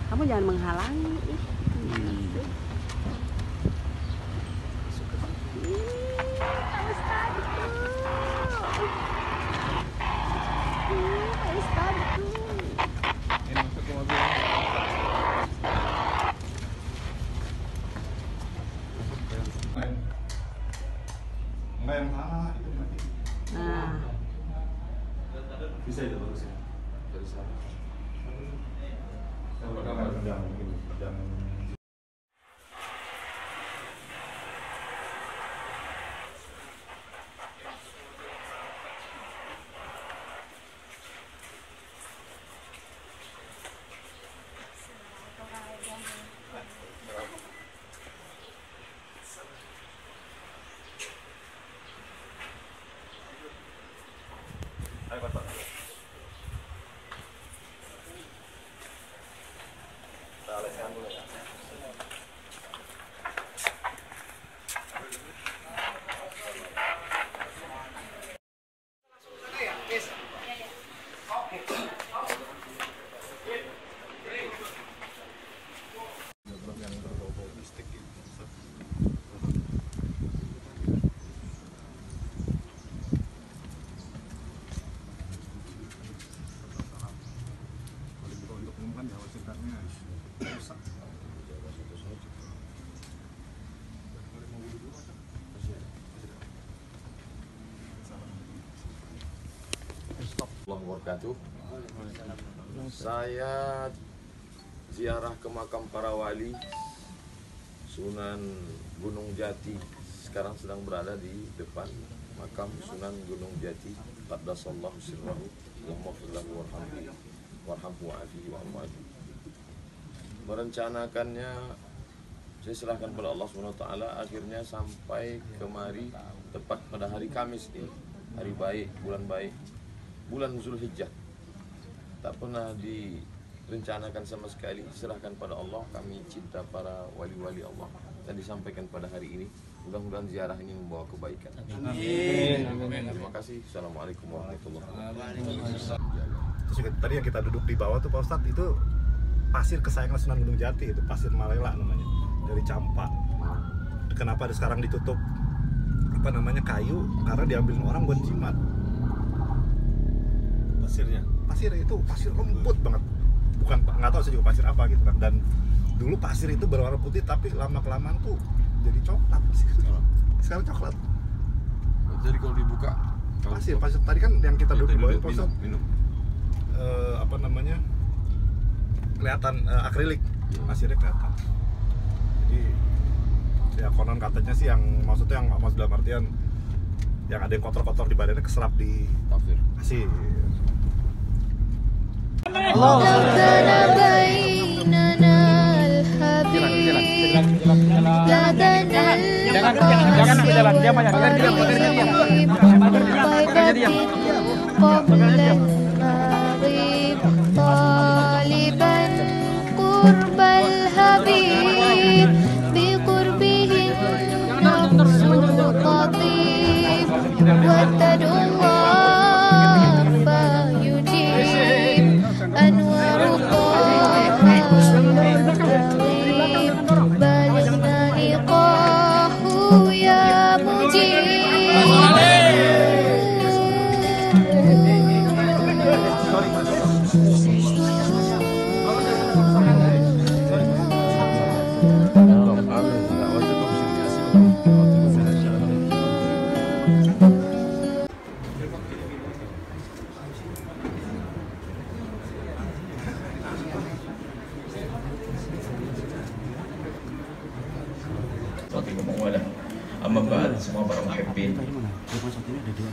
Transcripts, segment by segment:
Kamu jangan menghalangi. Nah, bisa itu bagus ya dari sana. Jangan ayo Pak. Kita alihkan dulu ya. Wabarakatuh. Saya ziarah ke makam para wali Sunan Gunung Jati. Sekarang sedang berada di depan makam Sunan Gunung Jati. Qaddasallahu sirrahu wa maghfirlahu warhamhu wa'afihi wa'afihi. Merencanakannya saya serahkan pada Allah SWT. Akhirnya sampai kemari tepat pada hari Kamis ini, hari baik, bulan Zulhijjah. Tak pernah direncanakan sama sekali, serahkan pada Allah. Kami cinta para wali-wali Allah dan disampaikan pada hari ini. Mudah-mudahan ziarah ini membawa kebaikan. Amin. Terima kasih. Assalamualaikum warahmatullahi wabarakatuh. Terus tadi yang kita duduk di bawah tuh Pak Ustadz, itu pasir kesayangan Sunan Gunung Jati, itu pasir Malela namanya, dari Campak. Kenapa sekarang ditutup kayu? Karena diambilin orang buat jimat. Pasir itu pasir lembut banget, bukan, nggak tahu saya juga pasir apa gitu kan. Dan dulu pasir itu berwarna putih, tapi lama kelamaan tuh jadi coklat pasir. Sekarang coklat. Jadi kalau dibuka pasir tadi kan yang kita duduk di bawah itu minum. Kelihatan akrilik, pasirnya kelihatan. Jadi ya konon katanya sih maksud dalam artian yang ada yang kotor-kotor di badannya keserap di pasir.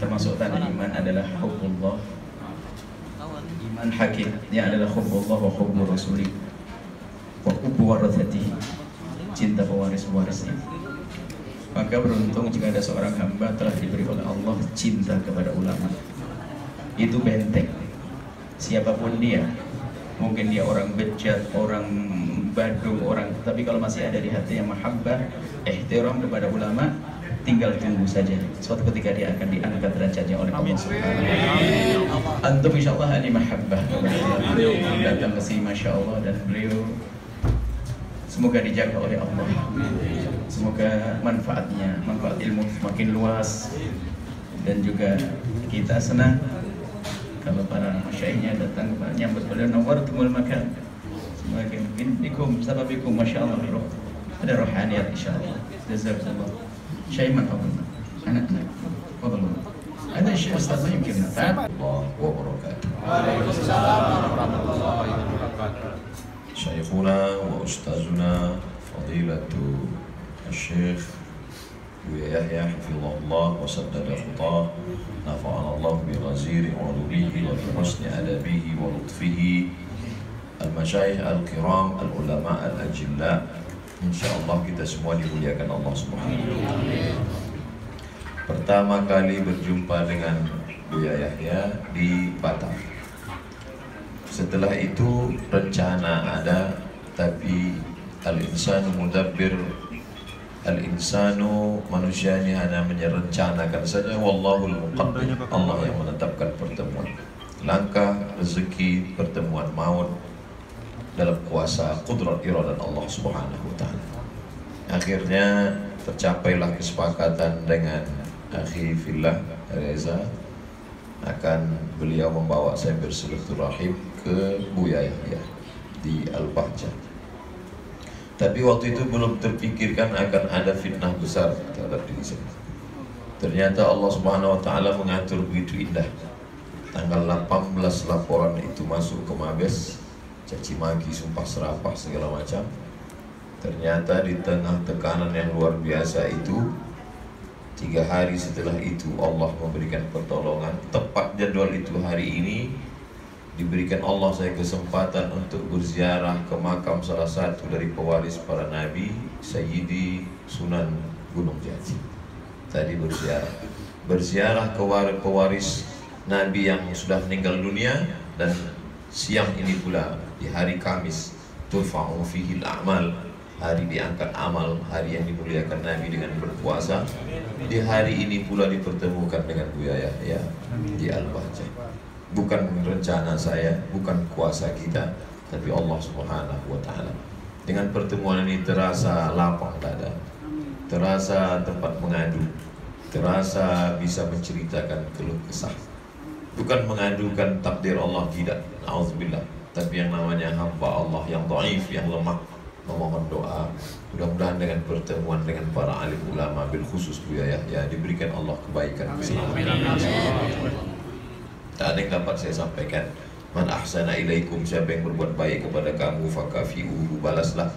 Termasuk tanda iman adalah hubbullah. Iman hakikatnya adalah hubbullah wa hubbur rasuli wa hubbu warathatihi, cinta pewaris-pewarisnya. Maka beruntung jika ada seorang hamba telah diberi oleh Allah cinta kepada ulama. Itu benteng. Siapapun dia, mungkin dia orang bejat, orang badung, orang, tapi kalau masih ada di hatinya mahabbah, ihtiram kepada ulama, tinggal tunggu saja. Suatu ketika dia akan diangkat derajatnya oleh Allah Subhanahu wa taala. Antum insyaallah ahli mahabbah kepada ulama. Datang ke sini masyaallah, dan beliau semoga dijaga oleh Allah. Semoga manfaat ilmu semakin luas, dan juga kita senang kalau para masyaikhnya datang menyambut beliau, nawartumul makan. Semoga minkum sababikum masyaallah ada rohaniyat insyaallah. Jazakallah. Syekh man fadlan. Anak-anak. Fadlan. Ada Syekh Ustaz mungkin nafat. Allah wabarakatuh. Waalaikumsalam warahmatullahi wabarakatuh. Syekhuna wa ustazuna fadilatu Syekh Buya Yahya hafizahullah wa saddada khutah, nafa'ana Allah bi ghaziri ulumihi wa bi husni adabihi wa lutfihi, al-masyayikh al-kiram, al-ulama al-ajilla. Insyaallah kita semua dimuliakan Allah Subhanahu wa taala. Pertama kali berjumpa dengan Buya Yahya di Batam. Setelah itu rencana ada, tapi al-insanu mudabbir, al-insanu, manusia ini hanya merencanakan saja. Wallahul muqaddir, Allah yang menetapkan pertemuan. Langkah, rezeki, pertemuan maut dalam kuasa qudrat iradat Allah Subhanahu wa taala. Akhirnya tercapailah kesepakatan dengan akhi fillah Reza, akan beliau membawa saya bersilaturahim ke Buya Yahya di Al-Bahjah. Tapi waktu itu belum terpikirkan akan ada fitnah besar terhadap diri saya. Ternyata Allah Subhanahu wa taala mengatur begitu indah. Tanggal 18 laporan itu masuk ke Mabes, caci maki, sumpah serapah segala macam. Ternyata di tengah tekanan yang luar biasa itu, 3 hari setelah itu Allah memberikan pertolongan. Tepat jadwal itu hari ini diberikan Allah saya kesempatan untuk berziarah ke makam salah satu dari pewaris para nabi, Sayyidi Sunan Gunung Jati. Tadi berziarah ke pewaris nabi yang sudah meninggal dunia, dan siang ini pula di hari Kamis turfa'u fihil a'mal, hari diangkat amal, hari yang dimuliakan Nabi dengan berpuasa. Di hari ini pula dipertemukan dengan Buya Yahya di Al-Bahjah. Bukan rencana saya, bukan kuasa kita, tapi Allah Subhanahu wa taala. Dengan pertemuan ini terasa lapang dada, terasa tempat mengadu, terasa bisa menceritakan keluh kesah. Bukan mengadukan takdir Allah, tidak, na'udzubillah, tapi yang namanya hamba Allah yang dhaif, yang lemah, memohon doa. Mudah-mudahan dengan pertemuan dengan para alim ulama, bil khusus Buya Yahya, diberikan Allah kebaikan. Tak ada yang dapat saya sampaikan. Man ahsana ilaikum, siapa yang berbuat baik kepada kamu, fakafi'uhu, balaslah.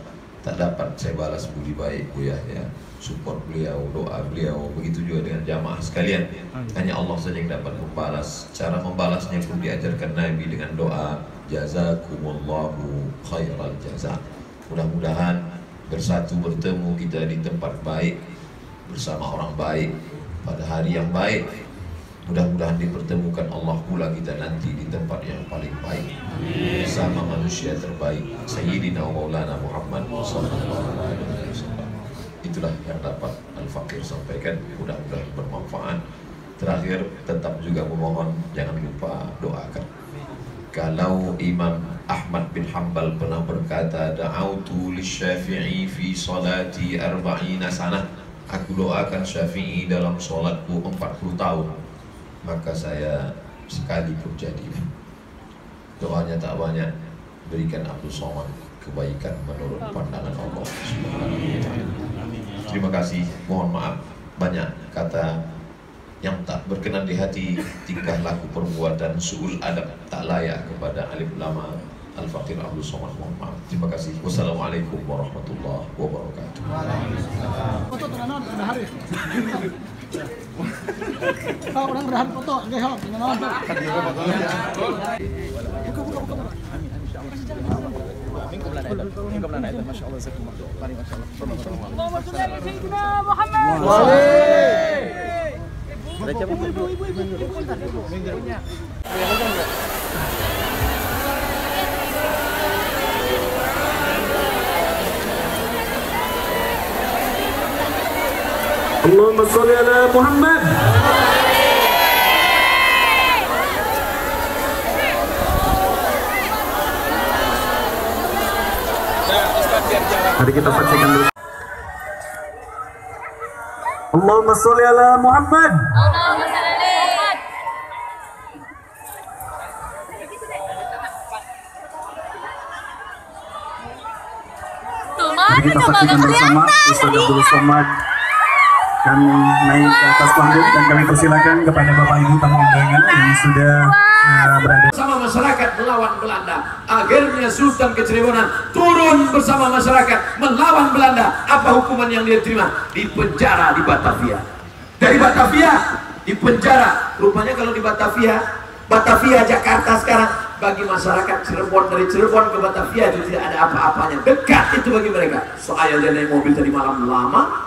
Tak dapat saya balas budi baik Buya Yahya, support beliau, doa beliau, begitu juga dengan jamaah sekalian. Hanya Allah saja yang dapat membalas. Cara membalasnya pun diajarkan Nabi dengan doa, jazakumullahu khairal jaza. Mudah-mudahan bersatu bertemu kita di tempat baik, bersama orang baik, pada hari yang baik. Mudah-mudahan dipertemukan Allah pula kita nanti di tempat yang paling baik, bersama manusia terbaik, Sayyidina wa Maulana Muhammad sallallahu alaihi wasallam. Itulah yang dapat Al-Fakir sampaikan, mudah-mudahan bermanfaat. Terakhir tetap juga memohon, jangan lupa doakan. Kalau Imam Ahmad bin Hanbal pernah berkata, da'autu lisyafi'i fi salati 40 sanah, aku doakan Syafi'i dalam solatku 40 tahun. Maka saya sekali pun jadi. Doanya tak banyak, berikan Abdul Somad kebaikan menurut pandangan Allah Subhanahu wa taala. Terima kasih, mohon maaf banyak kata yang tak berkenan di hati, tingkah laku perbuatan su'ul adab tak layak kepada alim ulama Al-Fakir Abdul Somad, mohon maaf. Terima kasih. Wassalamualaikum warahmatullahi wabarakatuh. Kau orang berharap foto, oke hop, dengan orang tuh. Allahumma sholli ala Muhammad. Mari kita saksikan dulu. Allahumma sholli ala Muhammad. Mari kita saksikan bersama Ustaz Abdul Somad. Kami naik ke atas panggung dan kami persilakan kepada Bapak Ibu tamu undangan yang sudah berada bersama masyarakat melawan Belanda. Akhirnya Sultan Kecirebonan turun bersama masyarakat melawan Belanda. Apa hukuman yang dia terima? Dipenjara di Batavia. Dari Batavia dipenjara. Rupanya kalau di Batavia Jakarta sekarang, bagi masyarakat Cirebon, dari Cirebon ke Batavia itu tidak ada apa-apanya. Dekat itu bagi mereka. Soalnya dia naik mobil tadi malam lama.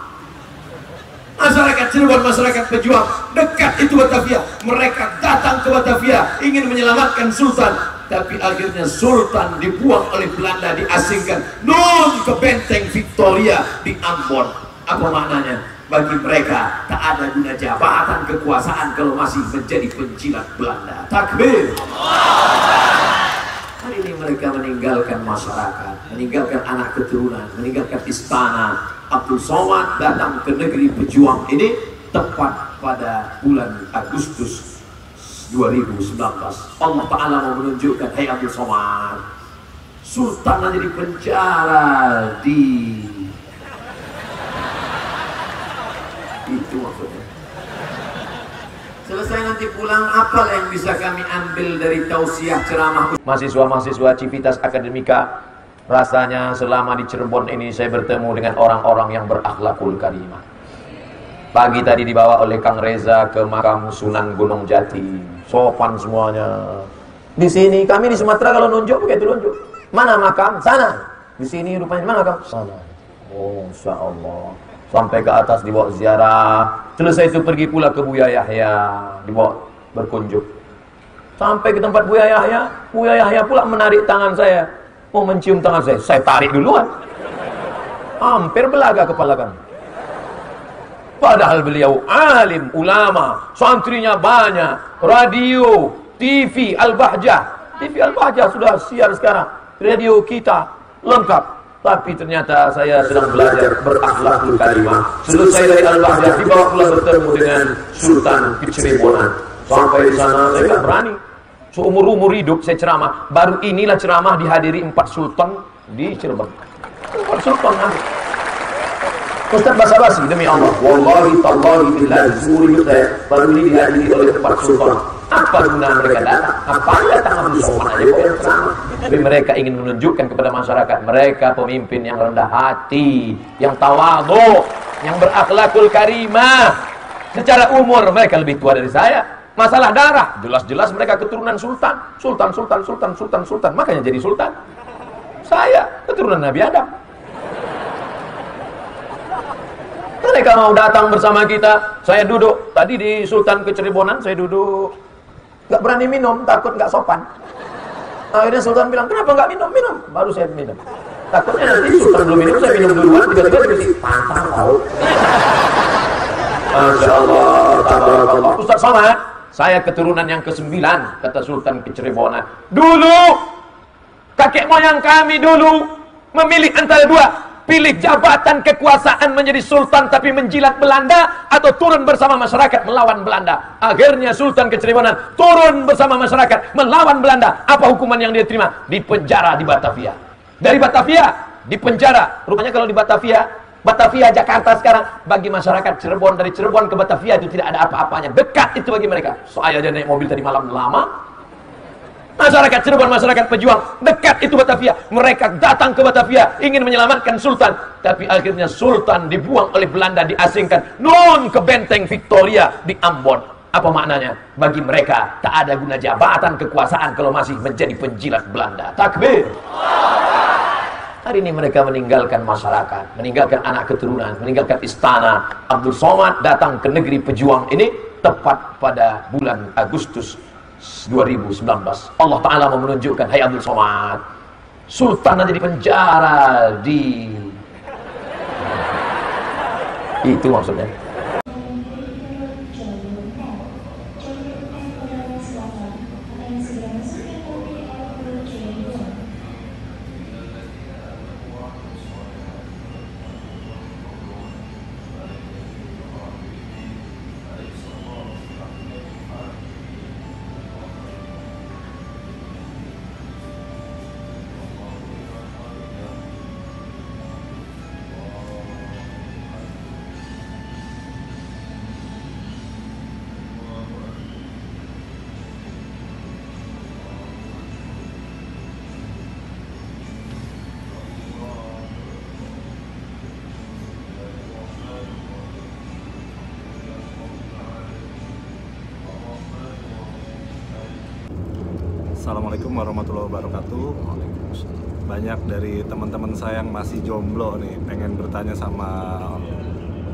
Masyarakat Cirebon, masyarakat pejuang, dekat itu Batavia. Mereka datang ke Batavia ingin menyelamatkan Sultan, tapi akhirnya Sultan dibuang oleh Belanda, diasingkan nun ke benteng Victoria di Ambon. Apa maknanya? Bagi mereka tak ada guna jabatan kekuasaan kalau masih menjadi penjilat Belanda. Takbir. Hari ini mereka meninggalkan masyarakat, meninggalkan anak keturunan, meninggalkan istana. Abdul Somad datang ke negeri pejuang ini tepat pada bulan Agustus 2019. Allah Ta'ala mau menunjukkan, hai Abdul Somad, Sultan hanya di penjara di itu maksudnya. Selesai nanti pulang, apa yang bisa kami ambil dari tausiah ceramah mahasiswa-mahasiswa Civitas Akademika? Rasanya selama di Cirebon ini saya bertemu dengan orang-orang yang berakhlakul karimah. Pagi tadi dibawa oleh Kang Reza ke makam Sunan Gunung Jati. Sopan semuanya. Di sini kami di Sumatera kalau nunjuk begitu nunjuk. Mana makam? Sana. Di sini rupanya mana makam? Sana. Oh, Insya Allah. Sampai ke atas dibawa ziarah. Selesai itu pergi pula ke Buya Yahya, dibawa berkunjung. Sampai ke tempat Buya Yahya pula menarik tangan saya. Mau mencium tangan saya tarik duluan. Hampir belaga kepala kami. Padahal beliau alim, ulama, santrinya banyak, radio, TV Al-Bahjah. TV Al-Bahjah sudah siar sekarang. Radio kita lengkap. Tapi ternyata saya sedang belajar berakhlakul karimah. Selesai dari Al-Bahjah dibawa pula bertemu dengan Sultan Kecirebonan. Sampai di sana saya nggak berani. Seumur-umur hidup saya ceramah. Baru inilah ceramah dihadiri 4 sultan di Cirebon. 4 sultan nanti. Ustaz basa-basi demi Allah. Wallahi tallahi billahi seumur hidup saya baru ini dihadiri oleh 4 sultan. Apa guna mereka datang? Apa datang Abdul Somad aja kok yang ceramah? Tapi mereka ingin menunjukkan kepada masyarakat mereka pemimpin yang rendah hati, yang tawadhu, yang berakhlakul karimah. Secara umur mereka lebih tua dari saya. Masalah darah, jelas-jelas mereka keturunan sultan. Makanya jadi sultan. Saya keturunan Nabi Adam. Mereka mau datang bersama kita. Saya duduk. Tadi di Sultan Kecirebonan saya duduk. Gak berani minum, takut gak sopan. Akhirnya Sultan bilang, kenapa gak minum? Minum. Baru saya minum. Takutnya nanti Sultan belum minum, saya minum duluan. Tiba-tiba seperti pantang tahu. Masya Allah, tabarakallah. Ustaz Somad, saya keturunan yang ke-9, kata Sultan Kecirebonan. Dulu, kakek moyang kami dulu memilih antara 2. Pilih jabatan kekuasaan menjadi sultan tapi menjilat Belanda, atau turun bersama masyarakat melawan Belanda. Akhirnya Sultan Kecirebonan turun bersama masyarakat melawan Belanda. Apa hukuman yang dia terima? Dipenjara di Batavia. Dari Batavia, dipenjara. Rupanya kalau di Batavia Jakarta sekarang, bagi masyarakat Cirebon, dari Cirebon ke Batavia itu tidak ada apa-apanya. Dekat itu bagi mereka. Soalnya dia naik mobil tadi malam lama. Masyarakat Cirebon, masyarakat pejuang, dekat itu Batavia. Mereka datang ke Batavia ingin menyelamatkan Sultan, tapi akhirnya Sultan dibuang oleh Belanda, diasingkan non ke benteng Victoria di Ambon. Apa maknanya? Bagi mereka tak ada guna jabatan kekuasaan kalau masih menjadi penjilat Belanda. Takbir. Hari ini mereka meninggalkan masyarakat, meninggalkan anak keturunan, meninggalkan istana. Abdul Somad datang ke negeri pejuang ini tepat pada bulan Agustus 2019. Allah Ta'ala mau menunjukkan, hai Abdul Somad, Sultan nanti di penjara di... Itu maksudnya. Assalamualaikum warahmatullahi wabarakatuh. Banyak dari teman-teman saya yang masih jomblo nih, pengen bertanya sama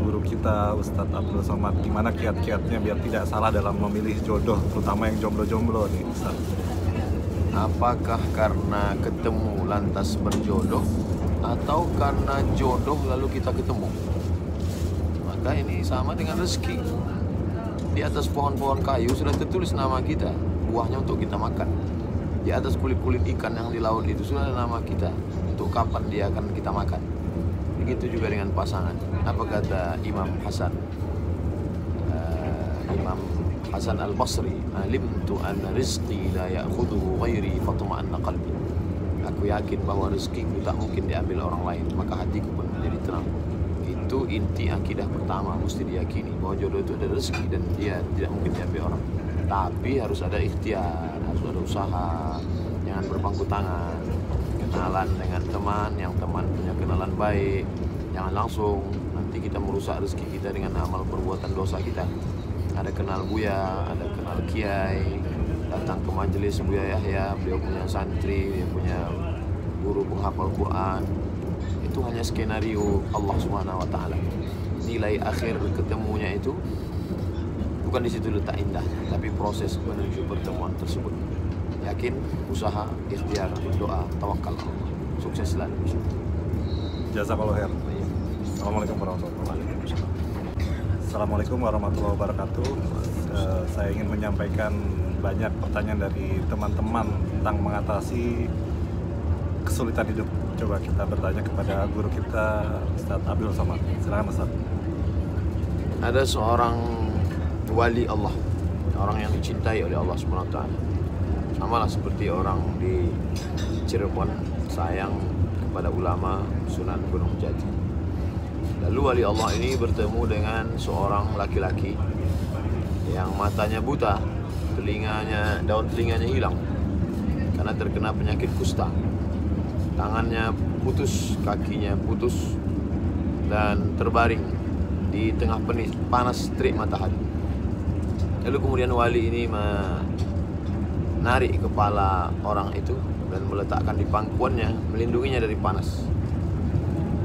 guru kita Ustadz Abdul Somad, gimana kiat-kiatnya biar tidak salah dalam memilih jodoh, terutama yang jomblo-jomblo nih Ustadz. Apakah karena ketemu lantas berjodoh, atau karena jodoh lalu kita ketemu? Maka ini sama dengan rezeki. Di atas pohon-pohon kayu sudah tertulis nama kita, buahnya untuk kita makan. Di atas kulit-kulit ikan yang di laut itu sudah ada nama kita, untuk kapan dia akan kita makan. Begitu juga dengan pasangan. Apa kata Imam Hasan? Imam Hasan Al-Basri, alimtu anna rizqi la ya'khudhuhu ghairi fatma'anna qalbi. Aku yakin bahwa rezekiku tak mungkin diambil orang lain, maka hatiku pun menjadi tenang. Itu inti akidah pertama, mesti diyakini bahwa jodoh itu ada rezeki dan dia tidak mungkin diambil orang. Tapi harus ada ikhtiar, harus ada usaha, jangan berpangku tangan. Kenalan dengan teman, yang teman punya kenalan baik, jangan langsung nanti kita merusak rezeki kita dengan amal perbuatan dosa kita. Ada kenal Buya, ada kenal Kiai, datang ke majelis Buya Yahya, beliau punya santri, dia punya guru penghafal Quran. Itu hanya skenario Allah Subhanahu wa taala. Nilai akhir ketemunya itu bukan di situ letak indahnya, tapi proses menuju pertemuan tersebut. Yakin, usaha, ikhtiar, doa, tawakal Allah. Sukses selalu. Jazakallahu khair. Assalamualaikum warahmatullahi wabarakatuh. Assalamualaikum warahmatullahi wabarakatuh. Saya ingin menyampaikan banyak pertanyaan dari teman-teman tentang mengatasi kesulitan hidup. Coba kita bertanya kepada guru kita Ustadz Abdul Somad. Silakan Ustadz. Ada seorang wali Allah, orang yang dicintai oleh Allah Subhanahu wa taala. Samalah seperti orang di Cirebon sayang kepada ulama Sunan Gunung Jati. Lalu wali Allah ini bertemu dengan seorang laki-laki yang matanya buta, daun telinganya hilang karena terkena penyakit kusta. Tangannya putus, kakinya putus, dan terbaring di tengah panas terik matahari. Lalu kemudian wali ini menarik kepala orang itu dan meletakkan di pangkuannya, melindunginya dari panas.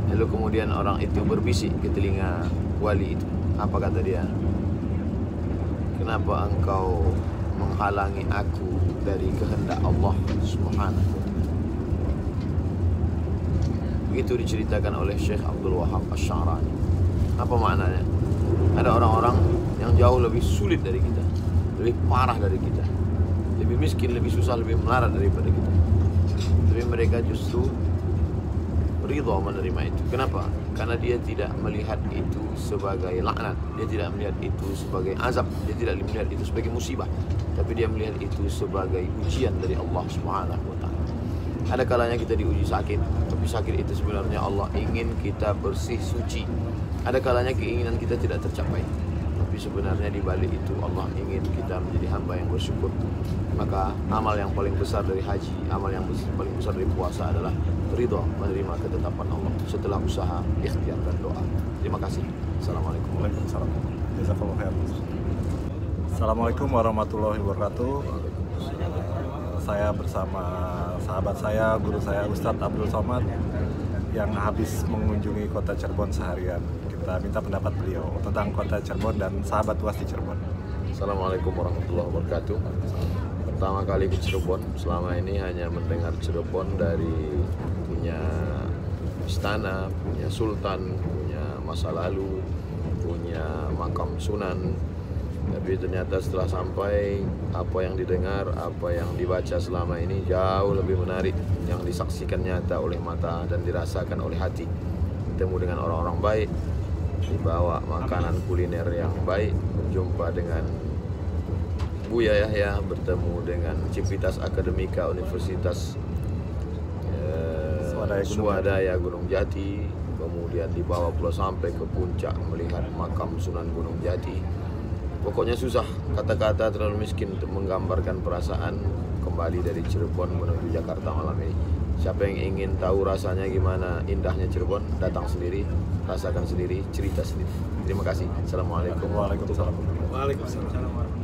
Lalu kemudian orang itu berbisik ke telinga wali itu. Apa kata dia? Kenapa engkau menghalangi aku dari kehendak Allah Subhanahu wa taala? Begitu diceritakan oleh Syekh Abdul Wahab Asy-Sya'rani. Apa maknanya? Ada orang-orang yang jauh lebih sulit dari kita, lebih parah dari kita, lebih miskin, lebih susah, lebih melarat daripada kita. Tapi mereka justru ridha menerima itu. Kenapa? Karena dia tidak melihat itu sebagai laknat, dia tidak melihat itu sebagai azab, dia tidak melihat itu sebagai musibah, tapi dia melihat itu sebagai ujian dari Allah Subhanahu wa taala. Ada kalanya kita diuji sakit, tapi sakit itu sebenarnya Allah ingin kita bersih suci. Ada kalanya keinginan kita tidak tercapai, tapi sebenarnya di balik itu Allah ingin kita menjadi hamba yang bersyukur. Maka amal yang paling besar dari haji, amal yang paling besar dari puasa adalah ridha, menerima ketetapan Allah setelah usaha, ikhtiar dan doa. Terima kasih. Assalamualaikum. Waalaikumsalam. Jazakallahu khairan. Assalamualaikum warahmatullahi wabarakatuh. Saya bersama sahabat saya, guru saya Ustadz Abdul Somad yang habis mengunjungi kota Cirebon seharian. Kita minta pendapat beliau tentang kota Cirebon dan sahabat luas di Cirebon. Assalamualaikum warahmatullahi wabarakatuh. Pertama kali ke Cirebon, selama ini hanya mendengar Cirebon dari punya istana, punya sultan, punya masa lalu, punya makam sunan. Tapi ternyata setelah sampai, apa yang didengar, apa yang dibaca selama ini jauh lebih menarik, yang disaksikan nyata oleh mata dan dirasakan oleh hati. Bertemu dengan orang-orang baik, dibawa makanan kuliner yang baik, berjumpa dengan Buya Yahya, bertemu dengan Civitas Akademika Universitas Swadaya Gunung Jati, kemudian dibawa pula sampai ke puncak melihat makam Sunan Gunung Jati. Pokoknya susah kata-kata, terlalu miskin untuk menggambarkan perasaan kembali dari Cirebon menuju Jakarta malam ini. Siapa yang ingin tahu rasanya gimana indahnya Cirebon, datang sendiri, rasakan sendiri, cerita sendiri. Terima kasih. Assalamualaikum warahmatullahi wabarakatuh. Waalaikumsalam.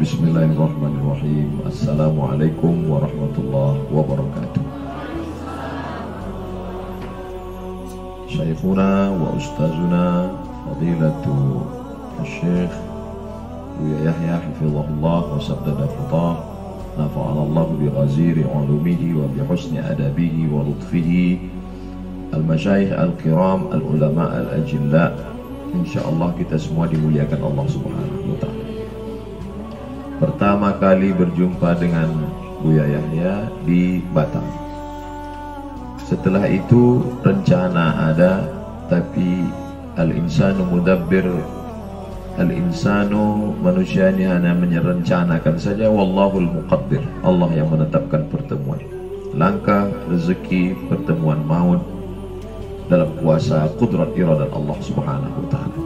Bismillahirrahmanirrahim. Assalamualaikum warahmatullahi wabarakatuh. Syekhuna wa ustazuna fadilatu Syekh Buya Yahya hafizahullah wa saddada khutah, nafa'ana Allah bi ghaziri ulumihi wa bi husni adabihi wa lutfihi, al-masyayikh al-kiram, al-ulama al-ajilla. Insyaallah kita semua dimuliakan Allah Subhanahu wa ta'ala. Pertama kali berjumpa dengan Buya Yahya di Batam. Setelah itu rencana ada, tapi al-insanu mudabbir, al-insanu, manusia ini hanya merencanakan saja, wallahul muqaddir, Allah yang menetapkan pertemuan. Langkah, rezeki, pertemuan maut dalam kuasa kudrat iradat Allah Subhanahu wa ta'ala.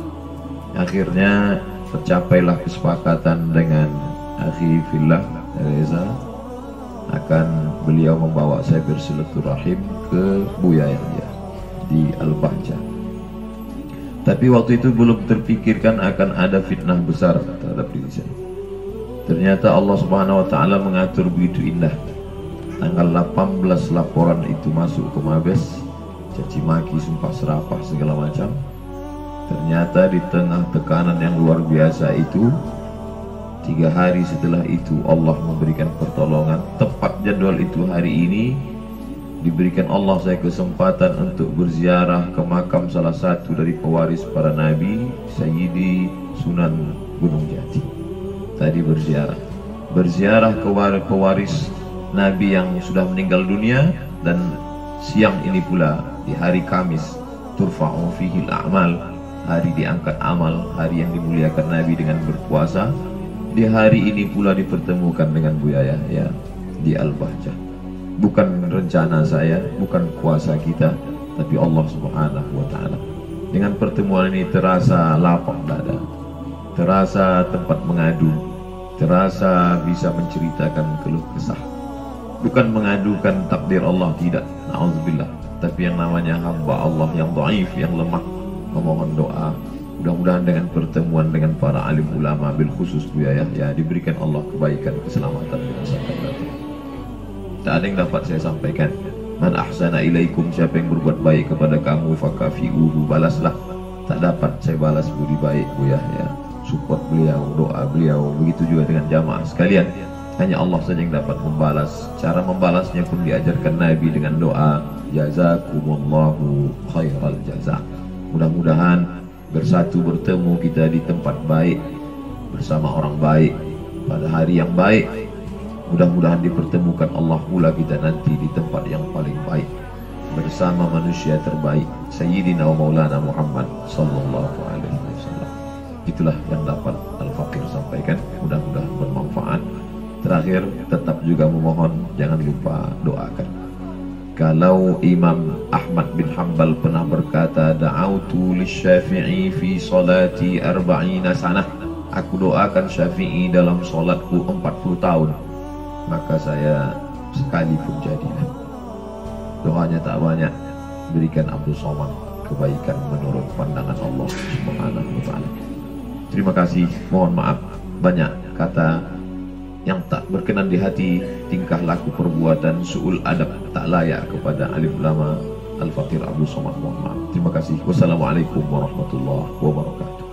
Akhirnya tercapailah kesepakatan dengan akhi fillah Reza, akan beliau membawa saya bersilaturahim ke Buya Yahya di Al-Bahjah. Tapi waktu itu belum terpikirkan akan ada fitnah besar terhadap diri saya. Ternyata Allah Subhanahu wa ta'ala mengatur begitu indah. Tanggal 18 laporan itu masuk ke Mabes, caci maki, sumpah serapah, segala macam. Ternyata di tengah tekanan yang luar biasa itu, 3 hari setelah itu Allah memberikan pertolongan. Tepat jadwal itu hari ini diberikan Allah saya kesempatan untuk berziarah ke makam salah satu dari pewaris para nabi, Sayyidi Sunan Gunung Jati. Tadi berziarah ke pewaris nabi yang sudah meninggal dunia, dan siang ini pula di hari Kamis turfa'u fihil a'mal, hari diangkat amal, hari yang dimuliakan nabi dengan berpuasa. Di hari ini pula dipertemukan dengan Buya Yahya di Al-Bahjah. Bukan rencana saya, bukan kuasa kita, tapi Allah Subhanahu wa ta'ala. Dengan pertemuan ini terasa lapang dada, terasa tempat mengadu, terasa bisa menceritakan keluh kesah. Bukan mengadukan takdir Allah, tidak, na'udzubillah, tapi yang namanya hamba Allah yang dhaif, yang lemah, memohon doa. Mudah-mudahan dengan pertemuan dengan para alim ulama, bil khusus Buya Yahya, diberikan Allah kebaikan, keselamatan di masa akan datang. Tak ada yang dapat saya sampaikan. Man ahsana ilaikum, siapa yang berbuat baik kepada kamu, fakafi'uhu, balaslah. Tak dapat saya balas budi baik Buya Yahya, support beliau, doa beliau. Begitu juga dengan jamaah sekalian. Hanya Allah saja yang dapat membalas. Cara membalasnya pun diajarkan Nabi dengan doa, jazakumullahu khairal jaza. Mudah-mudahan bersatu bertemu kita di tempat baik, bersama orang baik, pada hari yang baik. Mudah-mudahan dipertemukan Allah pula kita nanti di tempat yang paling baik, bersama manusia terbaik, Sayyidina wa Maulana Muhammad sallallahu alaihi wasallam. Itulah yang dapat Al-Faqir sampaikan, mudah-mudahan bermanfaat. Terakhir, tetap juga memohon jangan lupa doakan. Kalau Imam Ahmad bin Hanbal pernah berkata, da'autu lisyafi'i fi salati 40 sanah, aku doakan Syafi'i dalam salatku 40 tahun. Maka saya sekali pun jadilah. Doanya tak banyak, berikan Abdul Somad kebaikan menurut pandangan Allah Subhanahu wa ta'ala. Terima kasih, mohon maaf banyak kata yang tak berkenan di hati, tingkah laku perbuatan su'ul adab tak layak kepada alim ulama Al-Faqir Abdul Somad. Mohon maaf. Terima kasih. Wassalamualaikum warahmatullahi wabarakatuh.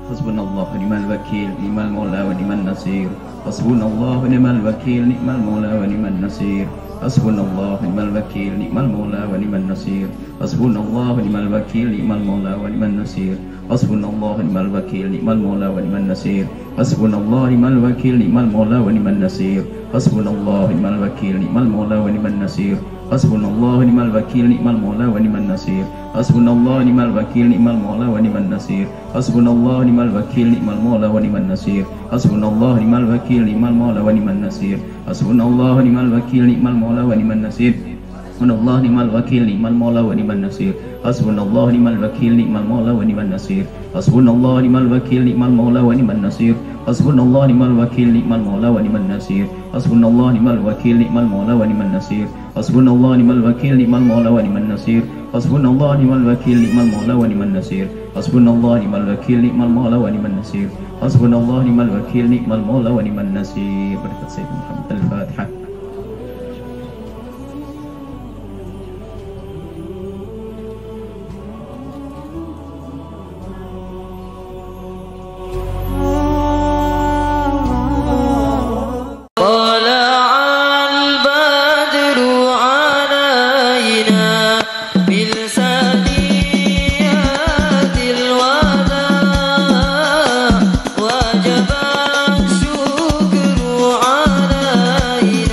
Hasbunallah wa ni'mal wakil, ni'mal maula wa ni'man nasir. Hasbunallah wa ni'mal wakil, ni'mal maula wa ni'man nasir. Hasbunallah wa ni'mal wakil, ni'mal maula wa ni'man nasir. Hasbunallah wa ni'mal wakil, ni'mal maula wa ni'man nasir. Hasbunallah wa ni'mal wakil, ni'mal maula wa ni'man nasir. Hasbunallah ni'mal wakil, ni'mal maula wa ni'man nasir. Hasbunallah ni'mal wakil, ni'mal maula wa ni'man nasir. Hasbunallah ni'mal wakil, ni'mal maula wa ni'man nasir. Hasbunallah ni'mal wakil, ni'mal maula wa ni'man nasir. Hasbunallah ni'mal wakil, ni'mal maula wa ni'man nasir. Hasbunallah ni'mal wakil, ni'mal maula wa ni'man nasir. Hasbunallah ni'mal wakil, ni'mal maula wa ni'man nasir. Hasbunallah ni'mal wakil, ni'mal maula wa ni'man nasir. Hasbunallah ni'mal wakil, ni'mal maula wa ni'man nasir. Hasbunallah ni'mal wakil, ni'mal maula wa ni'man nasir. Hasbunallah ni'mal wakil, ni'mal maula wa ni'man nasir. Hasbunallah ni'mal wakil, ni'mal maula wa ni'man nasir. Hasbunallah ni'mal wakil, ni'mal maula wa ni'man nasir. Hasbunallah ni'mal wakil, ni'mal maula wa ni'man nasir. Hasbunallah ni'mal wakil, ni'mal maula wa ni'man nasir. Hasbunallah ni'mal wakil, ni'mal maula wa ni'man nasir. Berkat Sayyidina Muhammad. Al-Fatihah. وجب الشكر علينا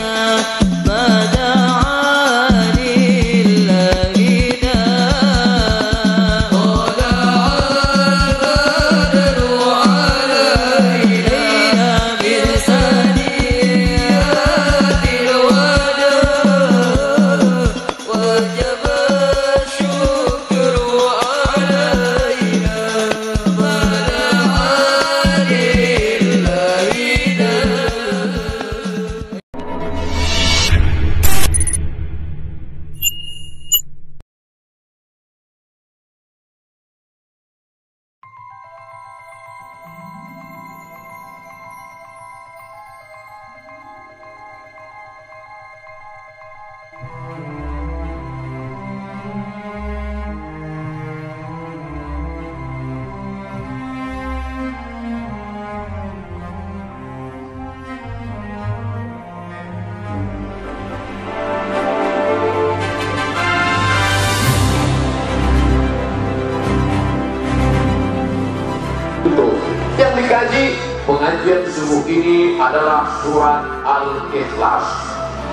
sekali lagi, pengajian subuh ini adalah surat Al-Ikhlas.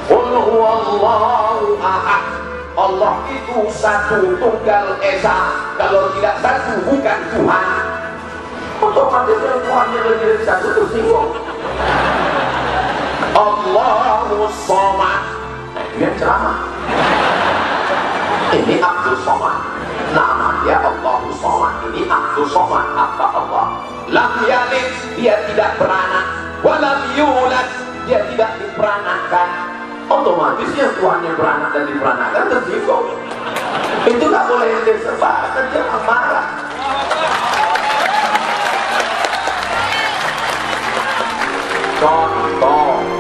Qul huwallahu ahad. Allah itu satu tunggal esa. Kalau tidak satu bukan Tuhan. Otomatis yang Tuhannya lebih dari satu tersinggung. Allahu Somad. Dia ceramah. Ini Abdul Somad. Nama dia Allahu Somad. Ini Abdul Somad. Apa Allah? Lam yalid, dia tidak beranak. Walam yulad, dia tidak diperanakan. Otomatis yang Tuhannya beranak dan diperanakan tersinggung. Itu gak boleh disebarkan, jangan marah. Contoh.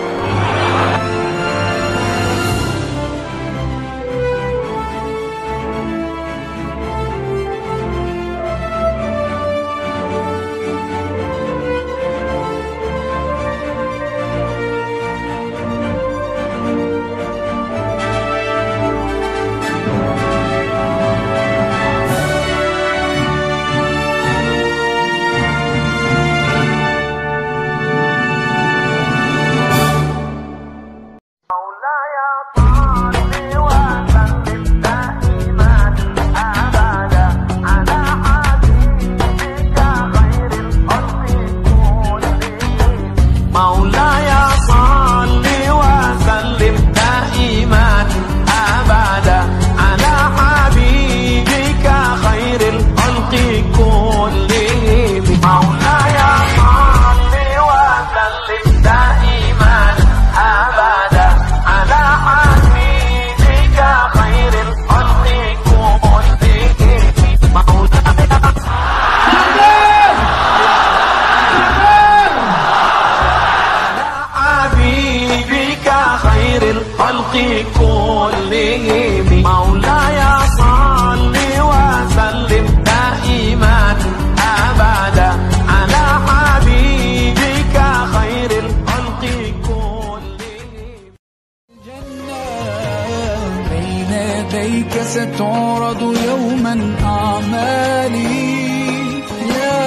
ستعرض يوما أعمالي يا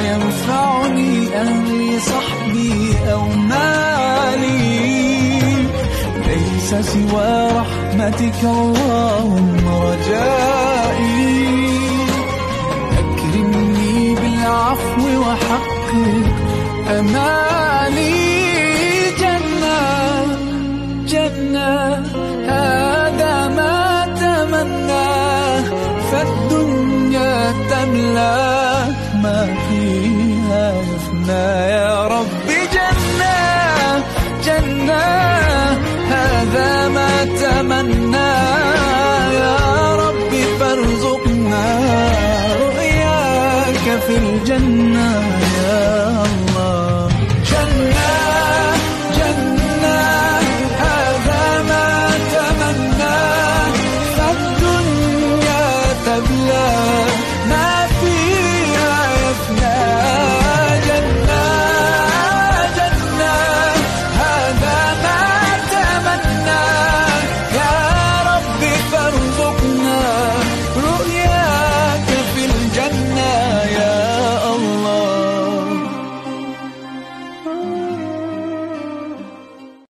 ينفعني أهلي صحبي أو مالي ليس سوى رحمتك اللهم رجائي أكرمني بالعفو وحقق أمالي جنة جنة هذا ما تمناه فالدنيا تملاك ما فيها يفنى